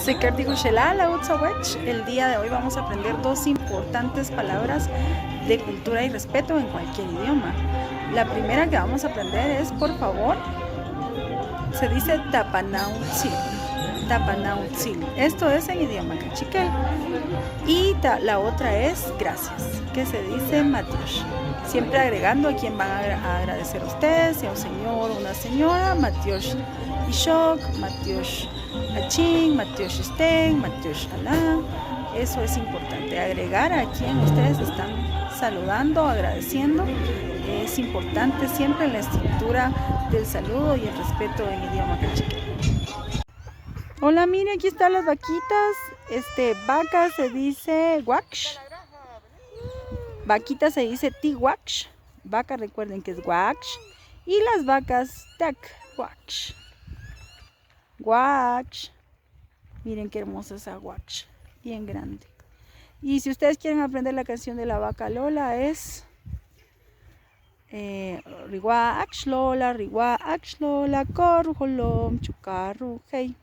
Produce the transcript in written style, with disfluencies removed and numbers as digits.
El día de hoy vamos a aprender dos importantes palabras de cultura y respeto en cualquier idioma. La primera que vamos a aprender es por favor. Se dice tapanautzil. Tapanautzil. Esto es en idioma cachiquel. Y la otra es gracias, que se dice matiosh. Siempre agregando a quien van a agradecer a ustedes, sea un señor o una señora, matiosh ishok, matiosh achin, matiosh isteng, matiosh alá. Eso es importante, agregar a quien ustedes están saludando, agradeciendo. Es importante siempre en la estructura del saludo y el respeto en idioma cachiquel. Hola, mire, aquí están las vaquitas. Vaca se dice waksh. Vaquita se dice tiwaksh. Vaca, recuerden que es waksh. Y las vacas tak waksh. Waksh. Miren qué hermosa esa waksh. Bien grande. Y si ustedes quieren aprender la canción de la vaca Lola es Riwa Akshlola, Riwa Akshlola, Korholom, Chukarru, hey.